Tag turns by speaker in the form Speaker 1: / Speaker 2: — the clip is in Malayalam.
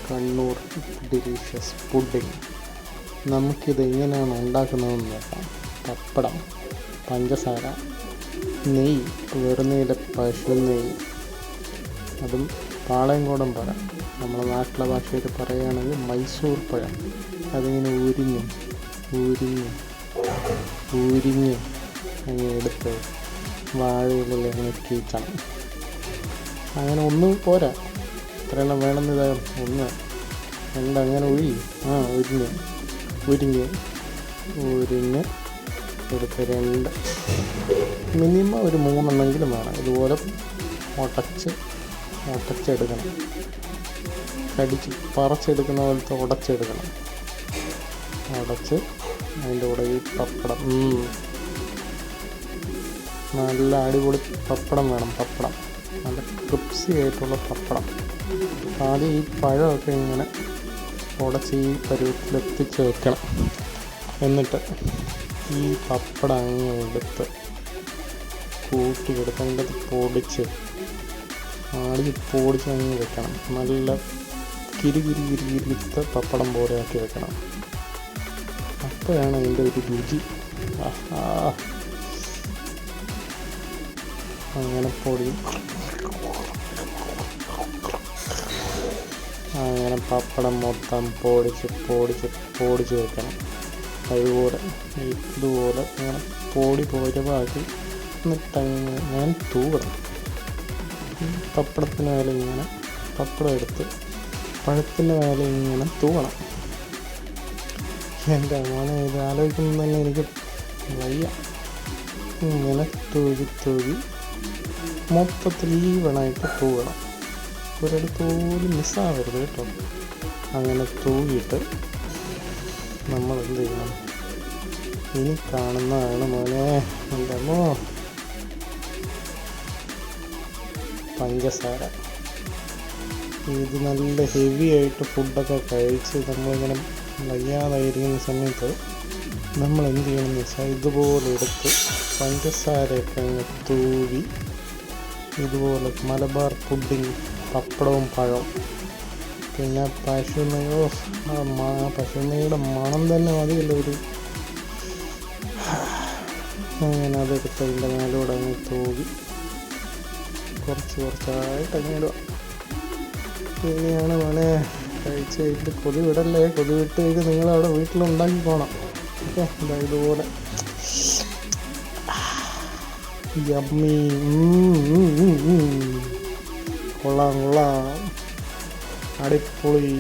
Speaker 1: Kannur delicious pudding. നമുക്കിത് എങ്ങനെയാണ് ഉണ്ടാക്കുന്നതെന്ന് നോക്കാം. പപ്പടം, പഞ്ചസാര, നെയ്യ്, വെറുനീല പശു നെയ്യ്, അതും പാളയംകോടൻ പഴം, നമ്മുടെ നാട്ടിലെ ഭാഷയിൽ പറയുകയാണെങ്കിൽ മൈസൂർ പഴം. അതിങ്ങനെ ഊരിഞ്ഞ് അങ്ങനെ എടുത്ത് വാഴയിലിൽ അങ്ങനെ കീച്ചണം. അങ്ങനെ ഒന്നും പോരാ, എത്രയെണ്ണം വേണമെന്നിതാകും. 1, 2 അങ്ങനെ ഉരിഞ്ഞ് എടുത്ത് 2 മിനിമം ഒരു 3 എണ്ണെങ്കിലും വേണം. ഇതുപോലെ ഉടച്ചെടുക്കണം. കടിച്ച് പറിച്ചെടുക്കുന്ന പോലത്തെ ഉടച്ചെടുക്കണം. ഉടച്ച് അതിൻ്റെ കൂടെ ഈ പപ്പടം, നല്ല അടിപൊളി പപ്പടം വേണം. പപ്പടം നല്ല ക്രിപ്സി ആയിട്ടുള്ള പപ്പടം. ആദ്യം ഈ പഴമൊക്കെ ഇങ്ങനെ ഉടച്ച് ഈ പരുവത്തിലെത്തിച്ച് വെക്കണം. എന്നിട്ട് ഈ പപ്പടം അങ്ങ് എടുത്ത് കൂട്ടിയെടുത്ത് അതിൻ്റെ പൊടിച്ച് അങ്ങ് വെക്കണം. നല്ല കിരിത്ത പപ്പടം പോലെ ആക്കി വെക്കണം. അപ്പോഴാണ് അതിൻ്റെ ഒരു രുചി. അങ്ങനെ അങ്ങനെ പപ്പടം മൊത്തം പൊടിച്ച് വെക്കണം. അതുപോലെ ഇതുപോലെ അങ്ങനെ പൊടിവാക്കി എന്നിട്ടങ്ങനെ തൂവണം. പപ്പടത്തിന് മേലെ ഇങ്ങനെ പപ്പടം എടുത്ത് പഴത്തിൻ്റെ മേലെ ഇങ്ങനെ തൂവണം. എൻ്റെ മോനെ, ഇത് ആലോചിക്കുമ്പോൾ തന്നെ എനിക്ക് വയ്യ. ഇങ്ങനെ തൂവി മൊത്തത്തിൽ ഈവണായിട്ട് തൂവണം. ഒരിടത്ത് പോലും മിസ്സാവരുത് കേട്ടോ. അങ്ങനെ തൂവിയിട്ട് നമ്മൾ എന്ത് ചെയ്യണം? ഇനി കാണുന്നതാണ് മോനെ, എൻ്റെ അമ്മോ, പഞ്ചസാര. ഇത് നല്ല ഹെവി ആയിട്ട് ഫുഡൊക്കെ കഴിച്ച് നമ്മളിങ്ങനെ വയ്യാതായിരിക്കുന്ന സമയത്ത് നമ്മൾ എന്ത് ചെയ്യണമെന്ന് വെച്ചാൽ ഇതുപോലെ എടുത്ത് പഞ്ചസാരയൊക്കെ അങ്ങ് തൂവി ഇതുപോലെ മലബാർ പുഡിംഗ്, പപ്പടവും പഴവും, പിന്നെ പശു നെയ്യോ, പശു നെയ്യുടെ മണം തന്നെ മതിയല്ലോ ഒരു. അങ്ങനെ അതെടുത്ത് അതിൻ്റെ മേലോടെ അങ്ങ് തൂവി കുറച്ചായിട്ട് അങ്ങ്. ഇനിയാണ് മോനെ കഴിച്ച് കഴിഞ്ഞിട്ട് കൊതി വിട്ട് കഴിഞ്ഞ് നിങ്ങളവിടെ വീട്ടിലുണ്ടാക്കി പോകണം. ഓക്കെ, ഇതുപോലെ യമ്മി. കൊള്ളാം, അടിപൊളി.